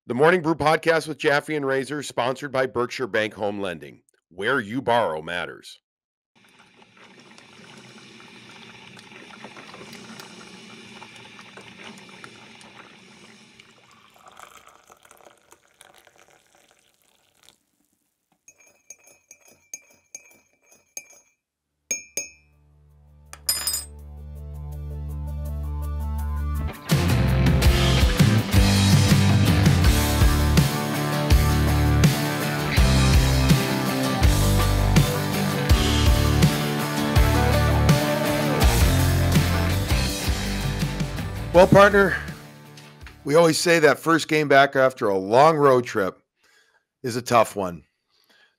The Morning Brew podcast with Jaffe and Razor, sponsored by Berkshire Bank Home Lending. Where you borrow matters. Well, partner, we always say that first game back after a long road trip is a tough one.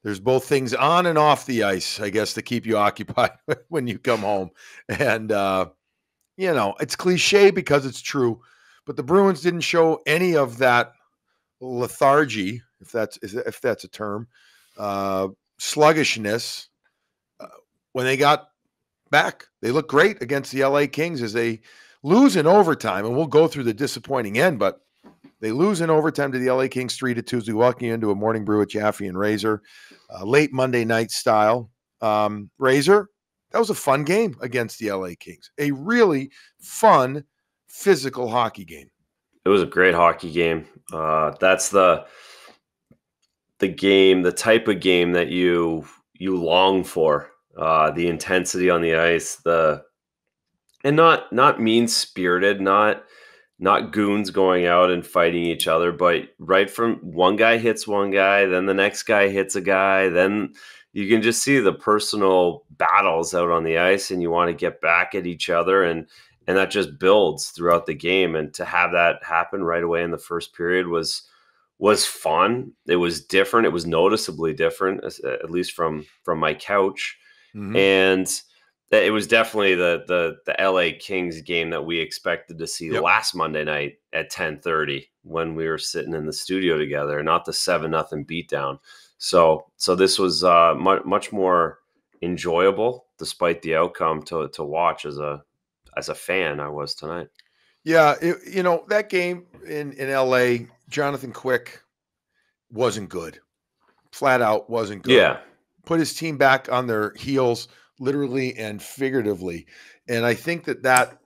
There's both things on and off the ice, I guess, to keep you occupied when you come home. And, it's cliche because it's true, but the Bruins didn't show any of that lethargy, if that's a term, sluggishness when they got back. They looked great against the LA Kings as they lose in overtime, and we'll go through the disappointing end, but they lose in overtime to the LA Kings 3-2. So we welcome you into a Morning Brew with Jaffe and Razor, late Monday night style. Razor, that was a fun game against the LA Kings. A really fun, physical hockey game. It was a great hockey game. That's the game, the type of game that you long for. The intensity on the ice, and not mean-spirited, not goons going out and fighting each other, but right from one guy hits one guy, then the next guy hits a guy, then you can just see the personal battles out on the ice, and you want to get back at each other, and that just builds throughout the game. And to have that happen right away in the first period was fun. It was different. It was noticeably different, at least from my couch. Mm-hmm. And it was definitely the LA Kings game that we expected to see last Monday night at 10:30 when we were sitting in the studio together, not the 7-0 beatdown. So this was much more enjoyable despite the outcome to watch as a fan I was tonight. Yeah, that game in LA, Jonathan Quick wasn't good. Flat out wasn't good. Yeah. Put his team back on their heels, literally and figuratively. And I think that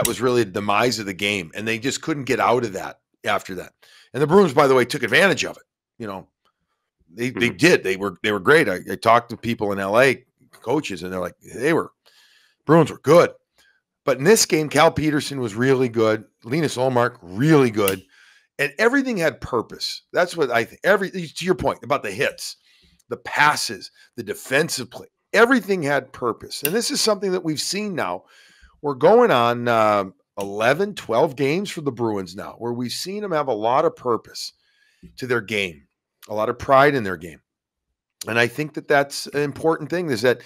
was really the demise of the game, and they just couldn't get out of that after that. And the Bruins, by the way, took advantage of it. They did. They were great. I talked to people in LA, coaches, and they're like, Bruins were good. But in this game, Cal Peterson was really good. Linus Ullmark, really good. And everything had purpose. That's what I think. To your point about the hits, the passes, the defensive play, everything had purpose. And this is something that we've seen now. We're going on 11, 12 games for the Bruins now, where we've seen them have a lot of purpose to their game, a lot of pride in their game. And I think that that's an important thing, is that,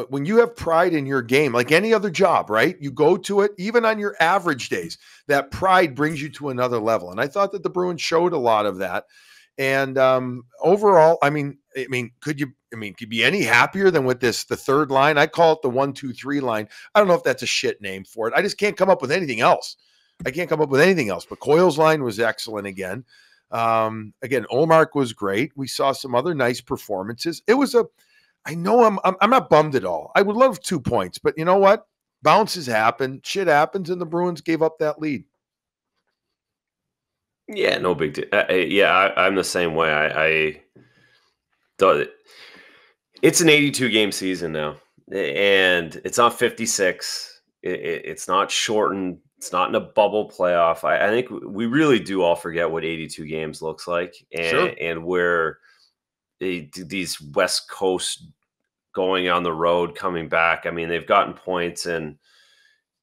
when you have pride in your game, like any other job, right? You go to it, even on your average days, that pride brings you to another level. And I thought that the Bruins showed a lot of that. And overall, could you be any happier than with the third line? I call it the 1-2-3 line. I don't know if that's a shit name for it. I just can't come up with anything else. But Coyle's line was excellent again. Again, Ullmark was great. We saw some other nice performances. It was I'm not bummed at all. I would love 2 points, but you know what? Bounces happen, shit happens, and the Bruins gave up that lead. Yeah, no big deal. I'm the same way. I thought it's an 82 game season now, and it's not 56. It's not shortened. It's not in a bubble playoff. I think we really do all forget what 82 games looks like, and where these West Coast going on the road, coming back. They've gotten points in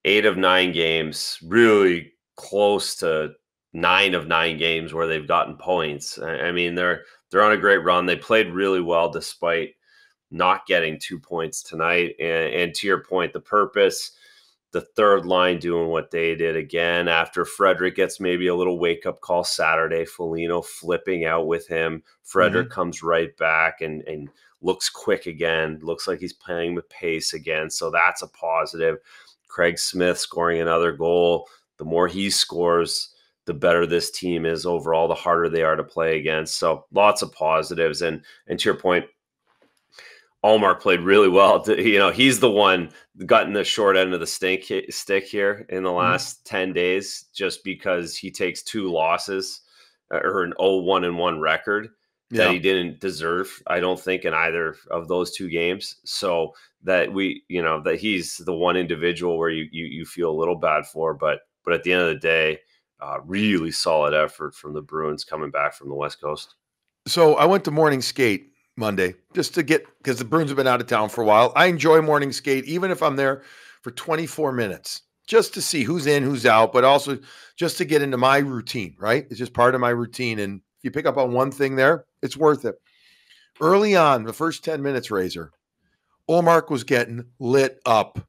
8 of 9 games, really close to 9 of 9 games where they've gotten points. They're on a great run. They played really well despite not getting 2 points tonight. And to your point, the purpose, the third line doing what they did again after Frederick gets maybe a little wake-up call Saturday, Foligno flipping out with him. Frederick comes right back and looks quick again, looks like he's playing with pace again. So that's a positive. Craig Smith scoring another goal. The more he scores, the better this team is overall, the harder they are to play against. So lots of positives. And to your point, Ullmark played really well. He's the one gotten the short end of the stick here in the last 10 days, just because he takes 2 losses or an 0-1-1 record that he didn't deserve, I don't think, in either of those 2 games. So that that he's the one individual where you feel a little bad for, but at the end of the day, really solid effort from the Bruins coming back from the West Coast. So I went to morning skate Monday just to because the Bruins have been out of town for a while. I enjoy morning skate, even if I'm there for 24 minutes, just to see who's in, who's out, but also just to get into my routine, right? It's just part of my routine. And if you pick up on one thing there, it's worth it. Early on, the first 10 minutes, Razor, Ullmark was getting lit up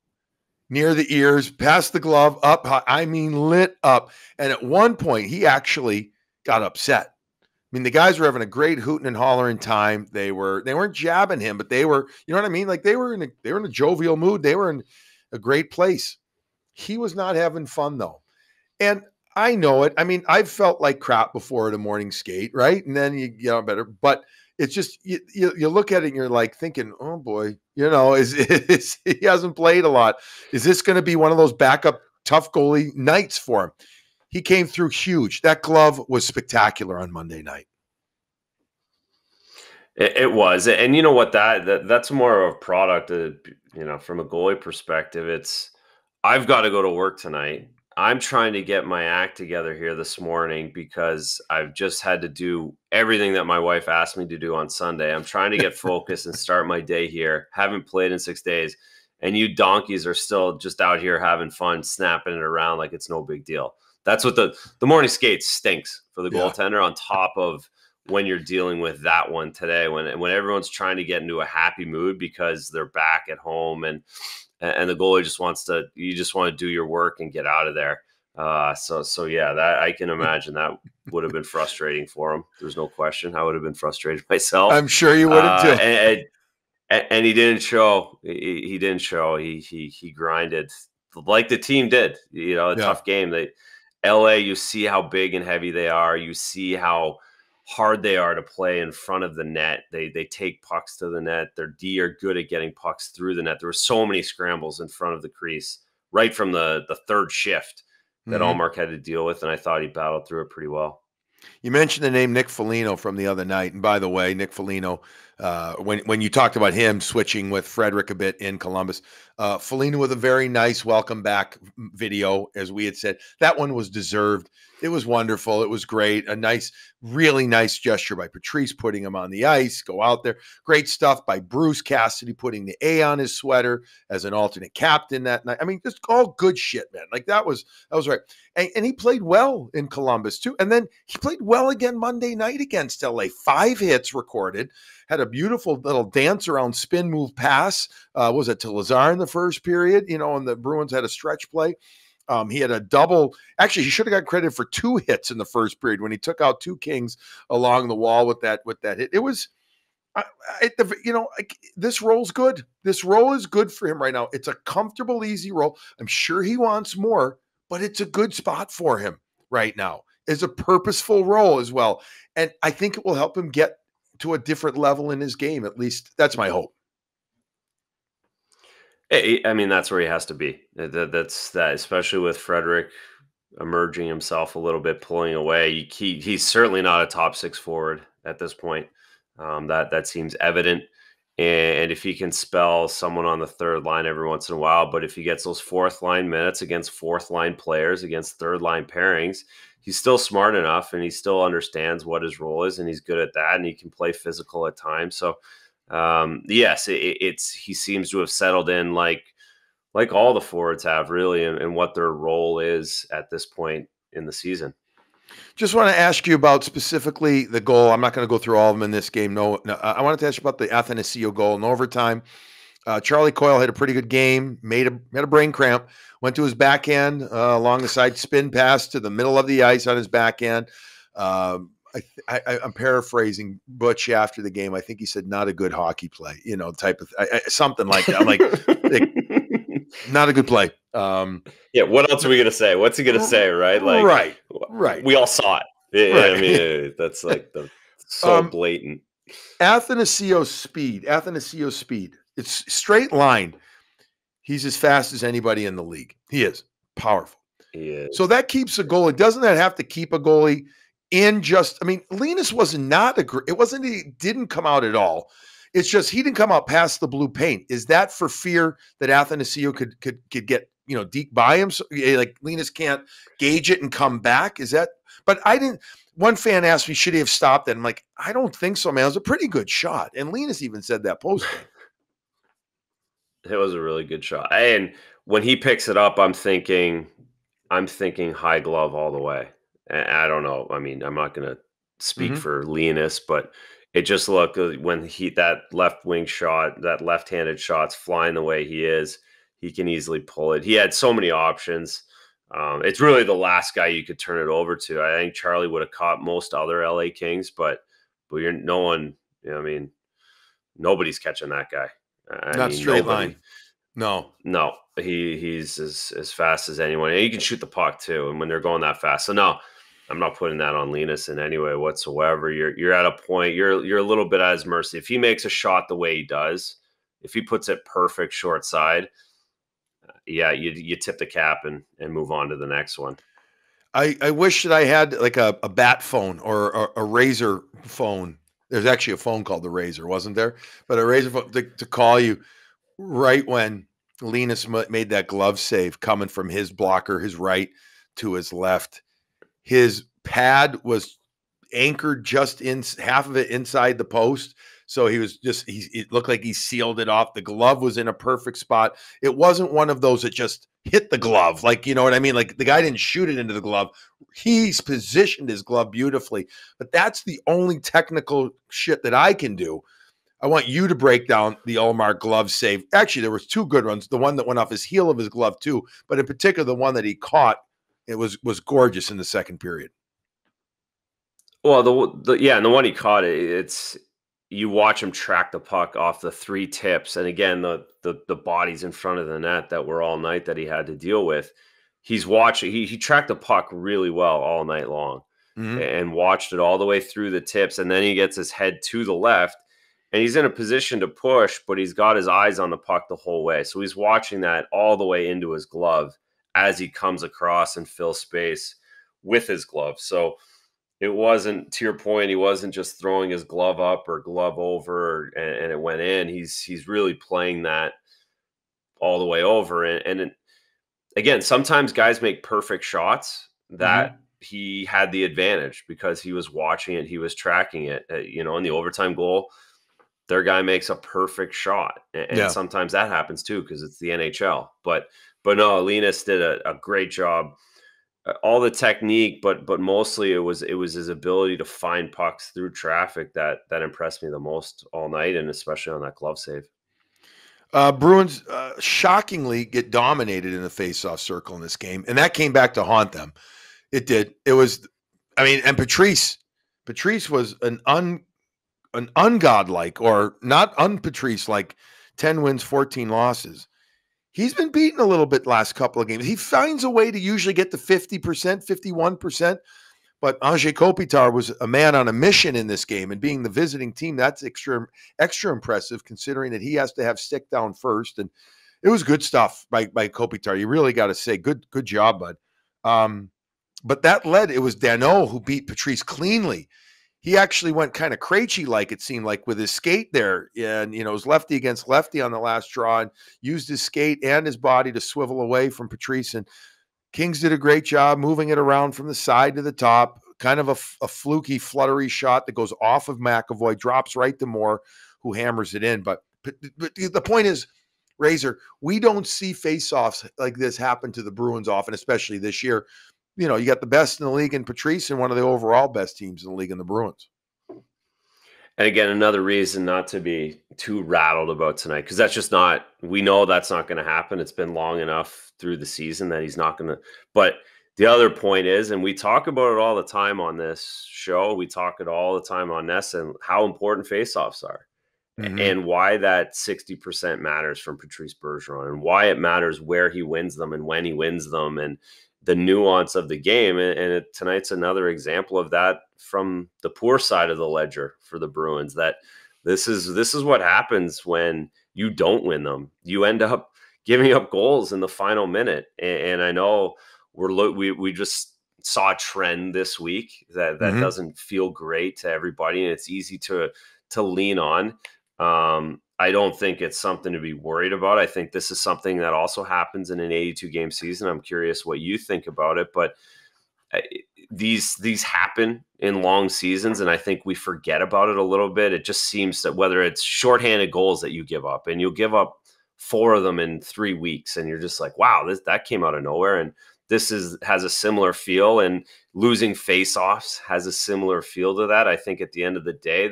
near the ears, past the glove, up high. I mean, lit up. And at one point, he actually got upset. I mean, the guys were having a great hooting and hollering time. They weren't jabbing him, but they were, you know what I mean? Like they were in a jovial mood. They were in a great place. He was not having fun though. And I know it. I mean, I've felt like crap before at a morning skate, right? And then you get better, but it's just, you look at it and you're like thinking, oh boy, he hasn't played a lot. Is this going to be one of those backup tough goalie nights for him? He came through huge. That glove was spectacular on Monday night. It was. And you know what, that's more of a product of, from a goalie perspective. I've got to go to work tonight. I'm trying to get my act together here this morning because I've just had to do everything that my wife asked me to do on Sunday. I'm trying to get focused and start my day here. Haven't played in 6 days. And you donkeys are still just out here having fun, snapping it around like it's no big deal. That's what the morning skate stinks for the goaltender, on top of when you're dealing with that one today, when everyone's trying to get into a happy mood because they're back at home and the goalie just want to do your work and get out of there. So yeah, that I can imagine that would have been frustrating for him. There's no question. I would have been frustrated myself. I'm sure you would have too. And he didn't show. He didn't show. He grinded like the team did. Tough game. LA, you see how big and heavy they are. You see how hard they are to play in front of the net. They take pucks to the net. Their D are good at getting pucks through the net. There were so many scrambles in front of the crease right from the third shift that Ullmark had to deal with, and I thought he battled through it pretty well. You mentioned the name Nick Foligno from the other night. And by the way, Nick Foligno, when you talked about him switching with Frederick a bit in Columbus, Foligno with a very nice welcome back video, as we had said. That one was deserved. It was wonderful. It was great. A nice, really nice gesture by Patrice putting him on the ice, go out there. Great stuff by Bruce Cassidy putting the A on his sweater as an alternate captain that night. I mean, just all good shit, man. Like that was right. And he played well in Columbus too. And then he played well again Monday night against LA. 5 hits recorded. Had a beautiful little dance around spin move pass. Was it to Lazar in the first period? And the Bruins had a stretch play. He had a double. Actually, he should have got credit for 2 hits in the first period when he took out 2 Kings along the wall with that hit. It was, this role's good. This role is good for him right now. It's a comfortable, easy role. I'm sure he wants more, but it's a good spot for him right now. It's a purposeful role as well. And I think it will help him get to a different level in his game. At least that's my hope. I mean, that's where he has to be. That's especially with Frederick emerging himself a little bit, pulling away. He's certainly not a top 6 forward at this point. That seems evident. And if he can spell someone on the third line every once in a while, but if he gets those 4th line minutes against 4th line players, against 3rd line pairings, he's still smart enough and he still understands what his role is, and he's good at that, and he can play physical at times. So yes, he seems to have settled in like all the forwards have, really, and what their role is at this point in the season. Just want to ask you about specifically the goal. I'm not going to go through all of them in this game. No, I wanted to ask you about the Athanasiou goal in overtime. Charlie Coyle had a pretty good game, had a brain cramp, went to his backhand along the side, spin pass to the middle of the ice on his backhand. I'm paraphrasing Butch after the game. I think he said, not a good hockey play, type of something like that. Like, not a good play. Yeah, what else are we gonna say? What's he gonna say, right? Like, Right, right, we all saw it. I right. mean, that's like the so um, blatant. Athanasiou's speed. It's straight line. He's as fast as anybody in the league. He is powerful. He So is. that keeps a goalie. Doesn't that have to keep a goalie in just, I mean, Linus was not it wasn't, he didn't come out at all. It's just he didn't come out past the blue paint. Is that for fear that Athanasiou could get, deke by him? So, like Linus can't gauge it and come back? Is that, but I didn't, one fan asked me, should he have stopped that? I'm like, I don't think so, man. It was a pretty good shot. And Linus even said that post game. It was a really good shot. And when he picks it up, I'm thinking high glove all the way. And I don't know. I mean, I'm not going to speak Mm-hmm. for Linus, but it just looked when that left wing shot, that left-handed shot's flying the way he is, he can easily pull it. He had so many options. It's really the last guy you could turn it over to. I think Charlie would have caught most other LA Kings, but you're no one. I mean, nobody's catching that guy. I Not mean, straight line. nobody. No. No, he's as fast as anyone. And he can shoot the puck too. And when they're going that fast, so no, I'm not putting that on Linus in any way whatsoever. You're at a point. You're a little bit at his mercy. If he makes a shot the way he does, if he puts it perfect short side, yeah, you tip the cap and move on to the next one. I wish that I had like a bat phone or a Razor phone. There's actually a phone called the Razor, wasn't there? But a Razor phone to call you right when Linus made that glove save coming from his blocker, his right to his left. His pad was anchored just in half of it inside the post. So he was it looked like he sealed it off. The glove was in a perfect spot. It wasn't one of those that just hit the glove. Like, you know what I mean? Like the guy didn't shoot it into the glove. He's positioned his glove beautifully. But that's the only technical shit that I can do. I want you to break down the Ullmark glove save. Actually, there was two good ones. The one that went off his heel of his glove too, but in particular, the one that he caught, it was gorgeous in the second period. Well, and the one he caught, it's you watch him track the puck off the three tips, and again the bodies in front of the net that were all night that he had to deal with. He's watching. He tracked the puck really well all night long, Mm-hmm. and watched it all the way through the tips, and then he gets his head to the left, and he's in a position to push, but he's got his eyes on the puck the whole way, so he's watching that all the way into his glove as he comes across and fills space with his glove. So it wasn't, to your point, he wasn't just throwing his glove up or glove over and it went in. He's really playing that all the way over. Again, sometimes guys make perfect shots Mm-hmm. that he had the advantage because he was watching it, he was tracking it. In the overtime goal, their guy makes a perfect shot, and Yeah. sometimes that happens too because it's the NHL. But no, Linus did a great job, all the technique, but mostly it was his ability to find pucks through traffic that impressed me the most all night, and especially on that glove save. Bruins shockingly get dominated in the faceoff circle in this game, and that came back to haunt them. It did. It was, I mean, and Patrice was an ungodlike or not unpatrice like 10 wins, 14 losses. He's been beaten a little bit last couple of games. He finds a way to usually get to 50%, 51%. But Anze Kopitar was a man on a mission in this game, and being the visiting team, that's extra impressive considering that he has to have stick down first. And it was good stuff by Kopitar. You really got to say good job, bud. But that led, it was Danault who beat Patrice cleanly. He actually went kind of crazy, like it seemed like, with his skate there. And, it was lefty against lefty on the last draw and used his skate and his body to swivel away from Patrice. And Kings did a great job moving it around from the side to the top, kind of a fluky, fluttery shot that goes off of McAvoy, drops right to Moore, who hammers it in. But the point is, Razor, we don't see faceoffs like this happen to the Bruins often, especially this year. You got the best in the league in Patrice and one of the overall best teams in the league in the Bruins. And again, another reason not to be too rattled about tonight, because we know that's not going to happen. It's been long enough through the season that he's not going to. But the other point is, and we talk about it all the time on this show, we talk it all the time on Ness, and how important faceoffs are. Mm-hmm. and why that 60% matters from Patrice Bergeron, and why it matters where he wins them and when he wins them, and the nuance of the game. And tonight's another example of that from the poor side of the ledger for the Bruins, that this is what happens when you don't win them. You end up giving up goals in the final minute. And I know we just saw a trend this week that Mm-hmm. doesn't feel great to everybody, and it's easy to lean on. I don't think it's something to be worried about. I think this is something that also happens in an 82 game season. I'm curious what you think about it, but these happen in long seasons, and I think we forget about it a little bit. It just seems that whether it's shorthanded goals that you give up, and you'll give up 4 of them in 3 weeks, and you're just like, wow, that came out of nowhere. And this has a similar feel, and losing faceoffs has a similar feel to that. I think at the end of the day,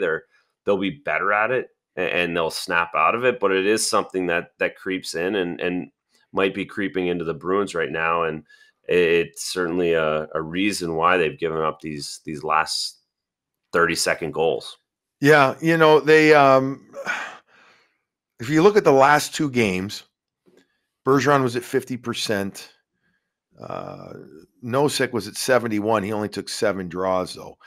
they'll be better at it, and they'll snap out of it. But it is something that creeps in, and might be creeping into the Bruins right now. And it's certainly a reason why they've given up these last 30-second goals. Yeah, they if you look at the last 2 games, Bergeron was at 50%. Nosek was at 71. He only took 7 draws, though.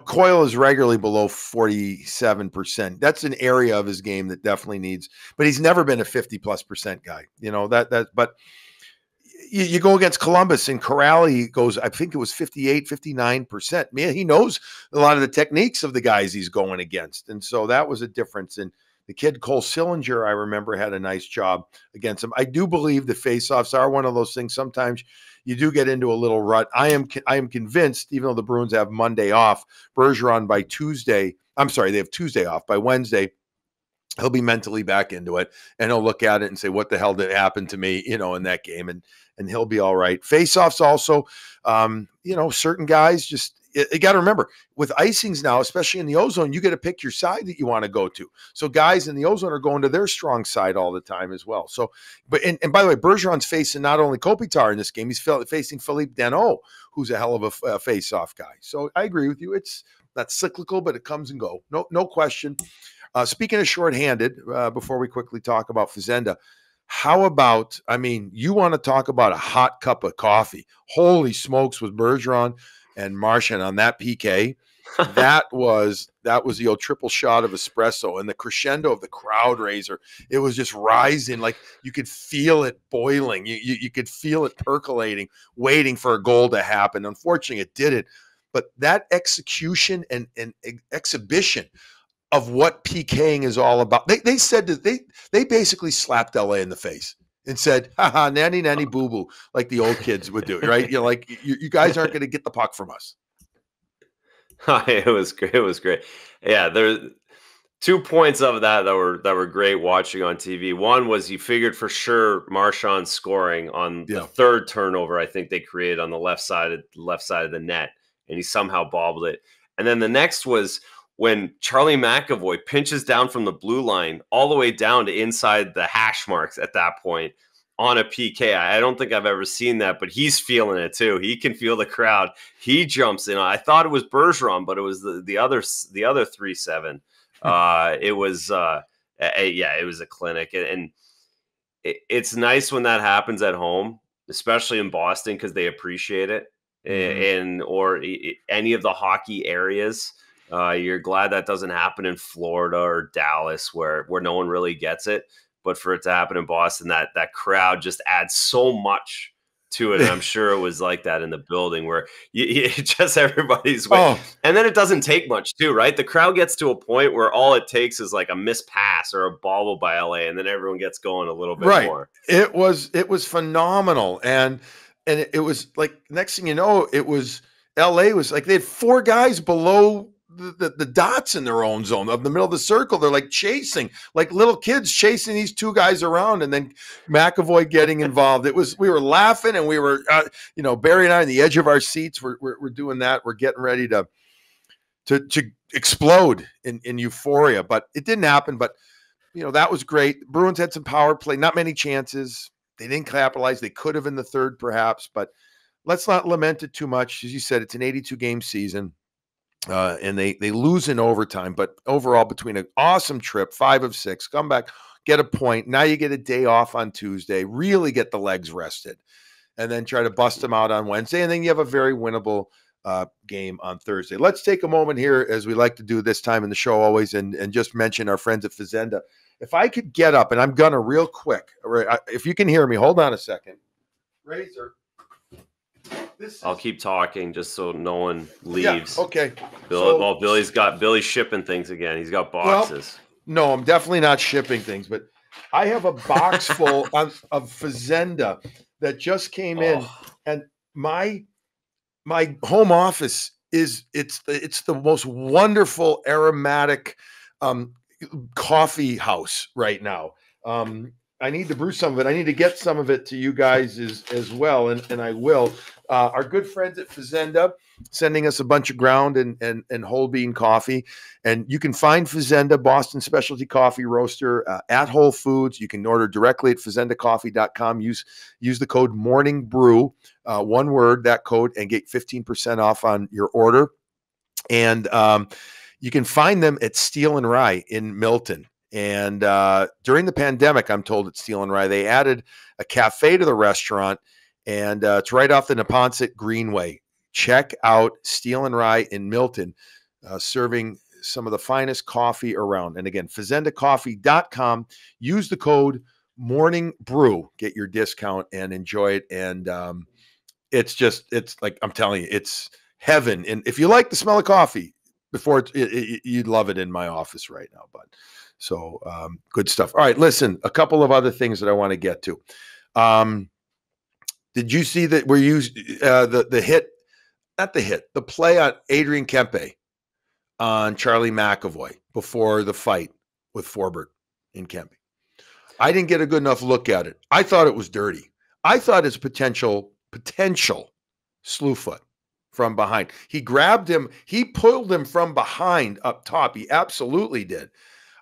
Coyle is regularly below 47%. That's an area of his game that definitely needs, but he's never been a 50+% guy. But you go against Columbus, and Corrali goes, I think it was 58, 59%. Man, he knows a lot of the techniques of the guys he's going against. And so that was a difference. And the kid Cole Sillinger, I remember, had a nice job against him. I do believe the faceoffs are one of those things. Sometimes you do get into a little rut. I am convinced, even though the Bruins have Monday off, Bergeron by Tuesday, I'm sorry, they have Tuesday off. By Wednesday, he'll be mentally back into it, and he'll look at it and say, what the hell did happen to me, in that game? And he'll be all right. Faceoffs also, certain guys just, you got to remember, with icings now, especially in the ozone, you got to pick your side that you want to go to. So guys in the ozone are going to their strong side all the time as well. So, and by the way, Bergeron's facing not only Kopitar in this game, he's facing Philippe Danault, who's a hell of a face-off guy. So I agree with you. It's not cyclical, but it comes and go. No question. Speaking of shorthanded, before we quickly talk about Fazenda, how about, you want to talk about a hot cup of coffee. Holy smokes, with Bergeron and Marchand on that PK. That was the old triple shot of espresso, and the crescendo of the crowd raiser. It was just rising, like you could feel it boiling. You could feel it percolating, waiting for a goal to happen. Unfortunately, it didn't. But that execution and exhibition of what PKing is all about. They said that they basically slapped LA in the face and said, haha, nanny, nanny, boo boo, like the old kids would do, right? Like, you guys aren't going to get the puck from us. It was great. It was great. Yeah, there's 2 points of that were great watching on TV. One was you figured for sure Marchand scoring on the 3rd turnover I think they created on the left side of the net, and he somehow bobbled it. And then the next was when Charlie McAvoy pinches down from the blue line all the way down to inside the hash marks at that point on a PK. I don't think I've ever seen that, but he's feeling it too. He can feel the crowd. He jumps in. I thought it was Bergeron, but it was the other 3-7. It was it was a clinic, and it's nice when that happens at home, especially in Boston, because they appreciate it. Mm-hmm. Or any of the hockey areas. You're glad that doesn't happen in Florida or Dallas, where no one really gets it. But for it to happen in Boston, that crowd just adds so much to it. And I'm sure it was like that in the building, where you just everybody's waiting. Oh. And then it doesn't take much too, right? The crowd gets to a point where all it takes is like a missed pass or a bobble by LA, and then everyone gets going a little bit more. It was phenomenal. And it was like, next thing you know, it was LA was like, they had 4 guys below the dots in their own zone of the middle of the circle. They're like chasing, like little kids chasing these 2 guys around, and then McAvoy getting involved. We were laughing, and we were, Barry and I on the edge of our seats. We're doing that. We're getting ready to explode in euphoria, but it didn't happen. But that was great. Bruins had some power play, not many chances. They didn't capitalize. They could have in the 3rd, perhaps, but let's not lament it too much. As you said, it's an 82 game season. And they lose in overtime, but overall, between an awesome trip, 5 of 6, come back, get a point. Now you get a day off on Tuesday, really get the legs rested, and then try to bust them out on Wednesday. And then you have a very winnable game on Thursday. Let's take a moment here, as we like to do this time in the show always, and just mention our friends at Fazenda. If I could get up, and I'm gonna real quick, if you can hear me, hold on a second. Razor. I'll keep talking just so no one leaves. Yeah, okay. Billy's shipping things again. He's got boxes. Well, no, I'm definitely not shipping things, but I have a box full of Fazenda that just came in, and my home office it's the most wonderful aromatic coffee house right now. I need to brew some of it. I need to get some of it to you guys as well, and I will. Our good friends at Fazenda sending us a bunch of ground and whole bean coffee, and you can find Fazenda, Boston Specialty Coffee Roaster, at Whole Foods. You can order directly at fazendacoffee.com. Use the code Morning Brew, one word, that code, and get 15% off on your order. And you can find them at Steel and Rye in Milton. And during the pandemic, I'm told at Steel and Rye, they added a cafe to the restaurant, and it's right off the Neponset Greenway. Check out Steel and Rye in Milton, serving some of the finest coffee around. And again, fazendacoffee.com. Use the code Morning Brew, get your discount and enjoy it. And it's like, I'm telling you, it's heaven. And if you like the smell of coffee, you'd love it in my office right now, bud. So good stuff. All right, listen, a couple of other things that I want to get to. Did you see that the play on Adrian Kempe on Charlie McAvoy before the fight with Forbert in Kempe? I didn't get a good enough look at it. I thought it was dirty. I thought his potential slew foot from behind. He grabbed him. He pulled him from behind up top. He absolutely did.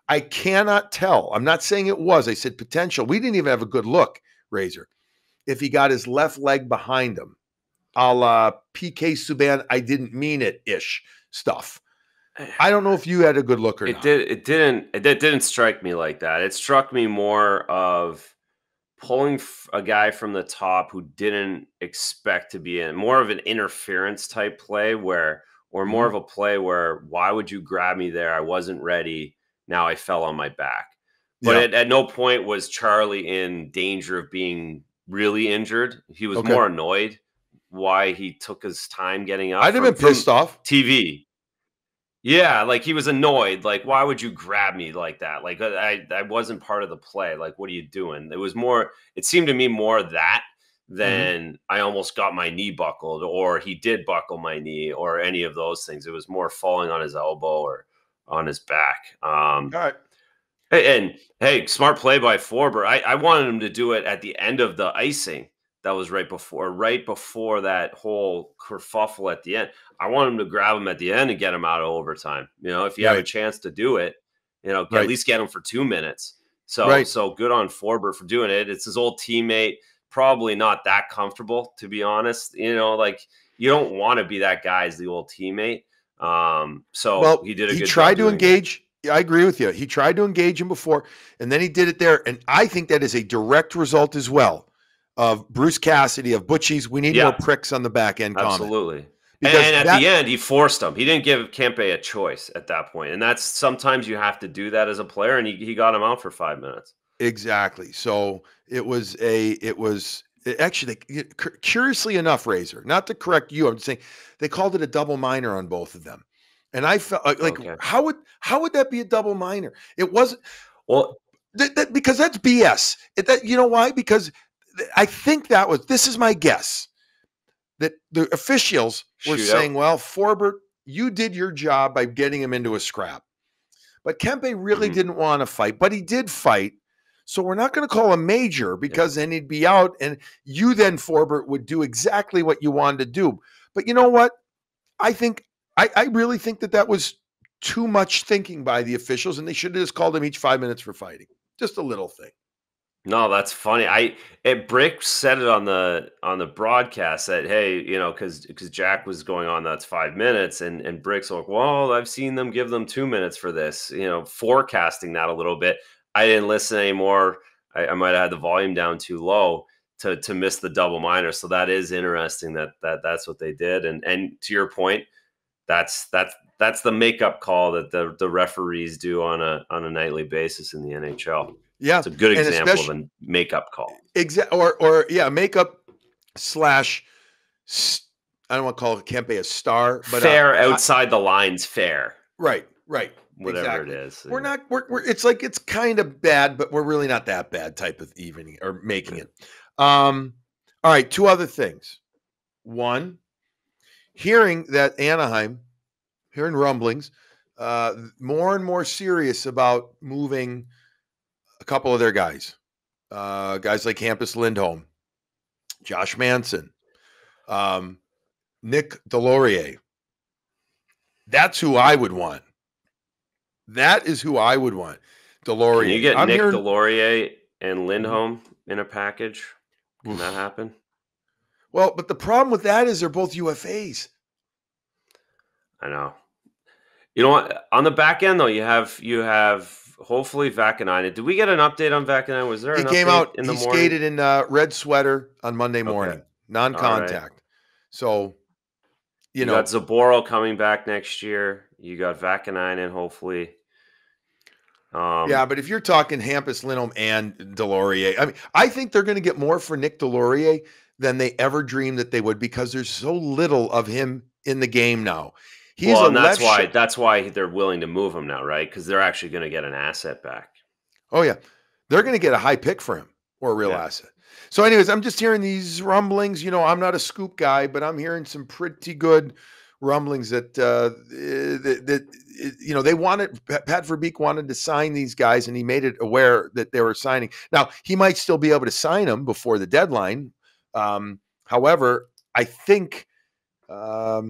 I cannot tell. I'm not saying it was. I said potential. We didn't even have a good look, Razor, if he got his left leg behind him, a la PK Subban, I didn't mean it-ish stuff. I don't know if you had a good look or not. It didn't strike me like that. It struck me more of pulling a guy from the top who didn't expect to be in, more of an interference type play or more of a play where, why would you grab me there? I wasn't ready. Now I fell on my back. But at no point was Charlie in danger of being really injured. He was more annoyed why he took his time getting up. I'd have been pissed off. TV. Yeah, like he was annoyed. Like, why would you grab me like that? Like, I wasn't part of the play. Like, what are you doing? It seemed to me more that than I almost got my knee buckled, or he did buckle my knee, or any of those things. It was more falling on his elbow or on his back. All right. Hey, smart play by Forbert. I wanted him to do it at the end of the icing. That was right before that whole kerfuffle at the end. I want him to grab him at the end and get him out of overtime. If you have a chance to do it, at least get him for 2 minutes. So good on Forbert for doing it. It's his old teammate, probably not that comfortable, to be honest. Like, you don't want to be that guy as the old teammate. He did a good job. He tried to engage. I agree with you. He tried to engage him before, and then he did it there. And I think that is a direct result as well of Bruce Cassidy, of Butchies. We need more pricks on the back end. Absolutely. And at the end, he forced him. He didn't give Kempe a choice at that point. And that's sometimes you have to do that as a player. And he got him out for 5 minutes. Exactly. So actually, curiously enough, Razor, not to correct you, I'm just saying they called it a double minor on both of them. And I felt like, how would that be a double minor? It wasn't. Well, because that's BS. You know why? Because I think this is my guess, that the officials were saying, well, Forbert, you did your job by getting him into a scrap. But Kempe really didn't want to fight, but he did fight. So we're not going to call a major, because then he'd be out, and you then, Forbert, would do exactly what you wanted to do. But you know what? I really think that was too much thinking by the officials, and they should have just called him each 5 minutes for fighting. Just a little thing. No, that's funny. Brick said it on the broadcast that, hey, because Jack was going on, that's 5 minutes, and Brick's like, well, I've seen them give them 2 minutes for this, forecasting that a little bit. I didn't listen anymore. I might have had the volume down too low to miss the double minor. So that is interesting that's what they did. And to your point, that's the makeup call that the referees do on a nightly basis in the NHL. Yeah, It's a good and example of especially a makeup call. makeup slash. I don't want to call Kempe a star, but Fair outside the lines, fair. Right, Whatever exactly. it is. We're not. We're. It's like it's kind of bad, but we're really not that bad. Type of evening or making it. All right. Two other things. One, hearing that Anaheim, hearing rumblings, more and more serious about moving a couple of their guys, guys like Hampus Lindholm, Josh Manson, Nick Delorier. That's who I would want. That is who I would want. Delorier. Can you get Nick Delorier and Lindholm in a package? Can that happen? Well, but the problem with that is they're both UFAs. I know. You know what? On the back end, though, you have hopefully Vakanainen. Did we get an update on Vakanainen? Was there an update came out in the he morning? skated in red sweater on Monday morning, non-contact. Right. So, you know, got Zaboro coming back next year. You got Vakanainen, hopefully. Yeah, but if you're talking Hampus Lindholm and Delorier, I mean, I think they're going to get more for Nick Delorier than they ever dreamed that they would because there's so little of him in the game now. That's why they're willing to move him now, right? Because they're actually going to get an asset back. Oh yeah, they're going to get a high pick for him or a real asset. So, anyways, I'm just hearing these rumblings. You know, I'm not a scoop guy, but I'm hearing some pretty good rumblings that they wanted. Pat Verbeek wanted to sign these guys, and he made it aware that they were signing. Now he might still be able to sign them before the deadline. However, I think I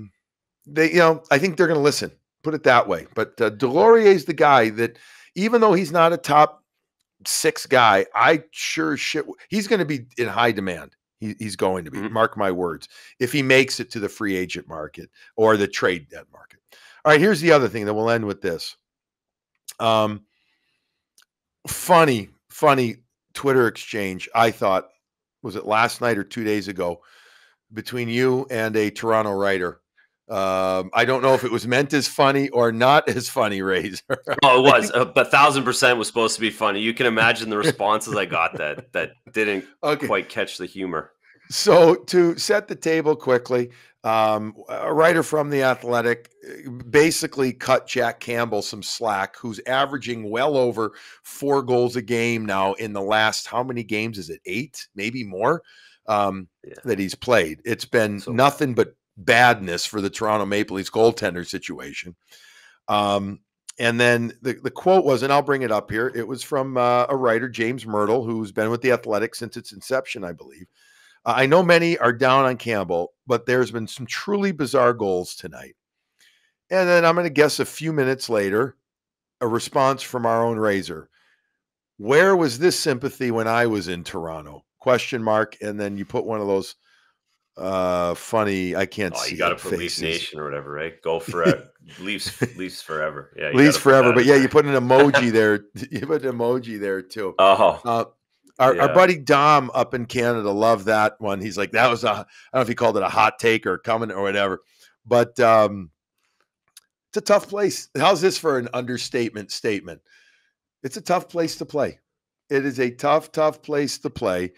think they're going to listen. Put it that way. But Delorier is the guy that, even though he's not a top 6 guy, I sure shit he's going to be in high demand. He's going to be, mark my words, if he makes it to the free agent market or the trade debt market. All right, here's the other thing that we'll end with this. Funny Twitter exchange, I thought, was it last night or 2 days ago, between you and a Toronto writer. I don't know if it was meant as funny or not as funny, Razor. Oh, it was, but 1,000% was supposed to be funny. You can imagine the responses I got that didn't quite catch the humor. So to set the table quickly, a writer from The Athletic basically cut Jack Campbell some slack, who's averaging well over 4 goals a game now in the last, how many games is it? 8, maybe more, that he's played. It's been nothing but badness for the Toronto Maple Leafs goaltender situation. And then the quote was, and I'll bring it up here, it was from a writer, James Myrtle, who's been with The Athletic since its inception, I believe. I know many are down on Campbell, but there's been some truly bizarre goals tonight. And then I'm going to guess a few minutes later, a response from our own Razor. Where was this sympathy when I was in Toronto? ? And then you put one of those funny, I can't see. You got to put Leaf Nation or whatever, right? Go for Leafs forever. Yeah, Leafs forever. But yeah, you put an emoji there. You put an emoji there too. Oh. Our buddy Dom up in Canada loved that one. He's like, that was I don't know if he called it a hot take or coming or whatever, but it's a tough place. How's this for an understatement statement? It's a tough place to play. It is a tough place to play.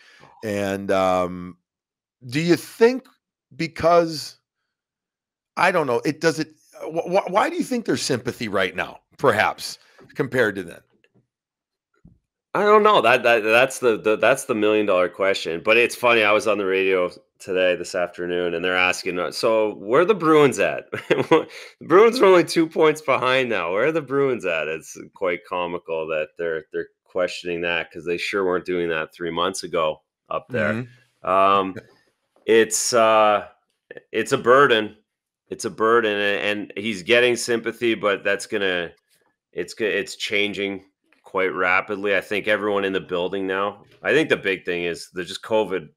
And do you think, because I don't know, why do you think there's sympathy right now, perhaps, compared to then? I don't know. That's the $1 million question. But it's funny. I was on the radio this afternoon, and they're asking, so where are the Bruins at? The Bruins are only 2 points behind now. Where are the Bruins at? It's quite comical that they're questioning that, because they sure weren't doing that 3 months ago up there. Mm-hmm. It's a burden. It's a burden, and he's getting sympathy, but it's changing quite rapidly. I think everyone in the building now, I think the big thing is there's just COVID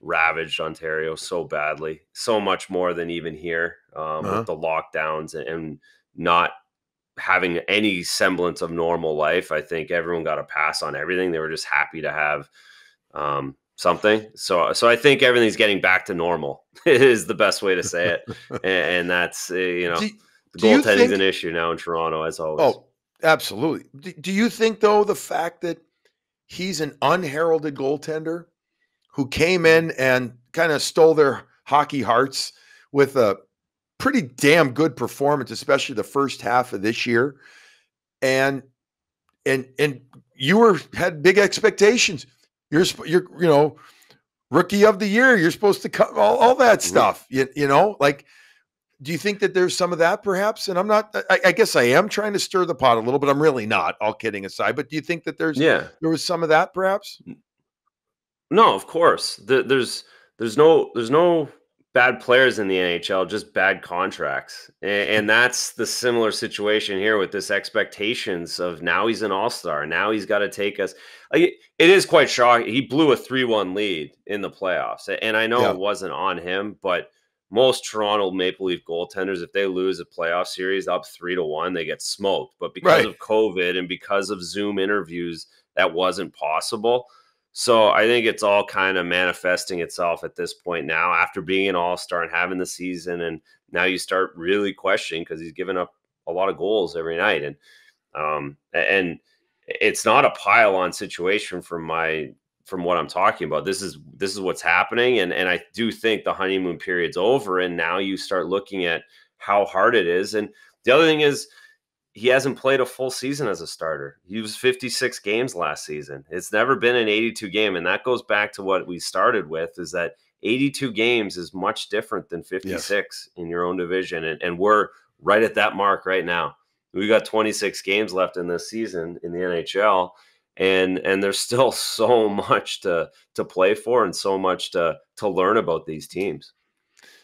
ravaged Ontario so badly, so much more than even here, with Uh-huh. the lockdowns and not having any semblance of normal life. I think everyone got a pass on everything. They were just happy to have something. So I think everything's getting back to normal is the best way to say it. And that's, Do, the do you goaltending's an think? issue now in Toronto, as always. Oh, absolutely. Do you think though the fact that he's an unheralded goaltender who came in and kind of stole their hockey hearts with a pretty damn good performance, especially the first half of this year, and and you had big expectations. You're rookie of the year. You're supposed to cut all that Mhm. stuff. Like, do you think that there's some of that perhaps? And I'm not. I guess I am trying to stir the pot a little, but I'm really not. All kidding aside, but do you think that Yeah. there was some of that perhaps? No, of course. There's no bad players in the NHL, just bad contracts, and that's the similar situation here with this expectations of now he's an all star. Now he's got to take us. Like, it is quite shocking. He blew a 3-1 lead in the playoffs, and I know Yeah. it wasn't on him, but most Toronto Maple Leaf goaltenders, if they lose a playoff series up 3-1, they get smoked. But because Right. of COVID and because of Zoom interviews, that wasn't possible. So I think it's all kind of manifesting itself at this point now after being an all-star and having the season. And now you start really questioning because he's given up a lot of goals every night. And it's not a pile on situation from what I'm talking about. This is what's happening. And I do think the honeymoon period's over. And now you start looking at how hard it is. And the other thing is, he hasn't played a full season as a starter. He was 56 games last season. It's never been an 82 game. And that goes back to what we started with, is that 82 games is much different than Yes. 56 in your own division. And we're right at that mark right now. We got 26 games left in this season in the NHL. And there's still so much to play for and so much to learn about these teams.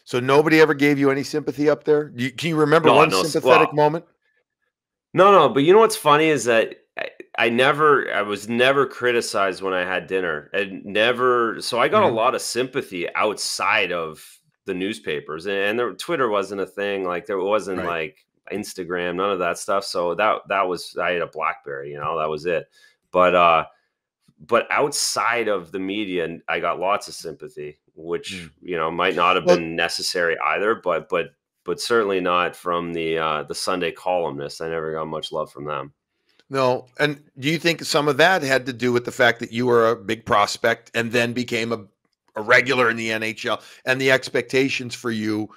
So nobody ever gave you any sympathy up there? Can you remember No, one no. sympathetic Well, moment? no, but you know what's funny is that I was never criticized when I had dinner, and never. So I got a Mhm. lot of sympathy outside of the newspapers, and Twitter wasn't a thing. Like, there wasn't Right. like Instagram, none of that stuff. So that was, I had a BlackBerry, that was it. But outside of the media, I got lots of sympathy, which Mm. might not have Well, been necessary either. But certainly not from the Sunday columnists. I never got much love from them. no. And do you think some of that had to do with the fact that you were a big prospect and then became a regular in the NHL, and the expectations for you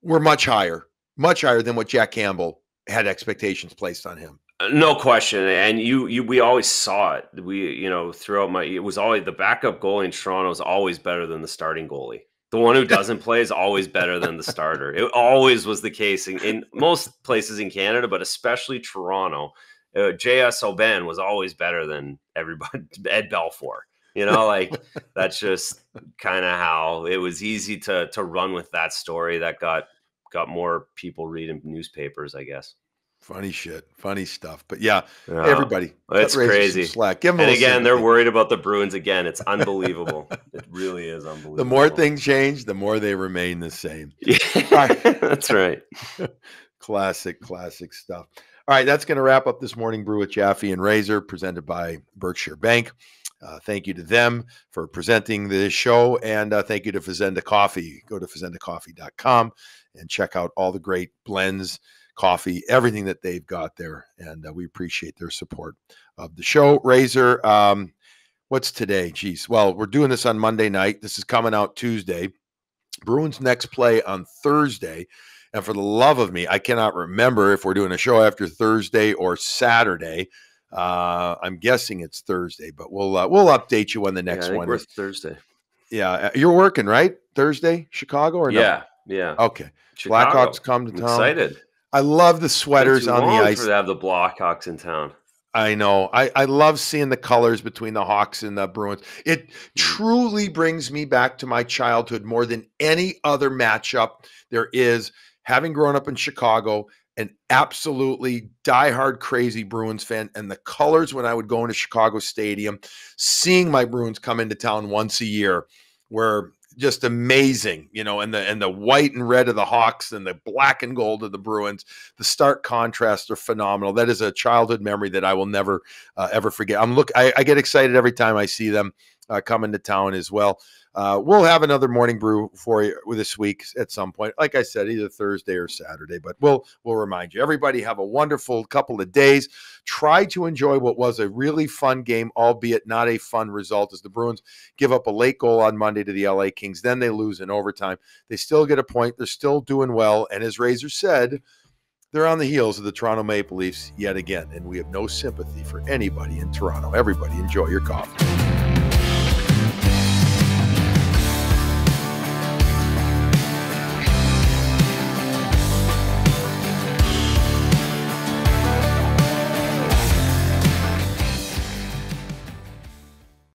were much higher than what Jack Campbell had expectations placed on him? No question, and we always saw it. Throughout it was always the backup goalie in Toronto is always better than the starting goalie. The one who doesn't play is always better than the starter. It always was the case in most places in Canada, but especially Toronto. J.S. Aubin was always better than everybody. Ed Belfour, like, that's just kind of how it was easy to run with that story that got more people reading newspapers, I guess. Funny shit, funny stuff. But yeah, Yeah, everybody cut it's Razor some crazy. slack. Give him a And little again, they're sympathy. worried about the Bruins again. It's unbelievable. It really is The more unbelievable. things change, the more they remain the same. Yeah, All right. that's right. Classic stuff. All right, that's going to wrap up this morning brew with Jaffe and Razor, presented by Berkshire Bank. Thank you to them for presenting this show, and thank you to Fazenda Coffee. Go to fazendacoffee.com and check out all the great blends, coffee, everything that they've got there, and we appreciate their support of the show. Razor, what's today? Geez, well, we're doing this on Monday night. This is coming out Tuesday. Bruins next play on Thursday. And for the love of me, I cannot remember if we're doing a show after Thursday or Saturday. I'm guessing it's Thursday, but we'll update you when the Yeah, I next think one we're is. Thursday. Yeah, you're working, right? Thursday, Chicago, or no? Yeah. Okay. Chicago. Blackhawks come to I'm town. excited. I love the It's been sweaters too on the long for ice. to have the Blackhawks in town. I know. I love seeing the colors between the Hawks and the Bruins. It truly brings me back to my childhood more than any other matchup there is. having grown up in Chicago, an absolutely diehard crazy Bruins fan, and the colors when I would go into Chicago Stadium, seeing my Bruins come into town once a year were just amazing, and the white and red of the Hawks and the black and gold of the Bruins. The stark contrasts are phenomenal. That is a childhood memory that I will never ever forget. I get excited every time I see them come into town as well. We'll have another morning brew for you this week at some point. Like I said, either Thursday or Saturday, but we'll remind you. Everybody have a wonderful couple of days. Try to enjoy what was a really fun game, albeit not a fun result, as the Bruins give up a late goal on Monday to the LA Kings. Then they lose in overtime. They still get a point. They're still doing well. And as Razor said, they're on the heels of the Toronto Maple Leafs yet again. And we have no sympathy for anybody in Toronto. Everybody enjoy your coffee.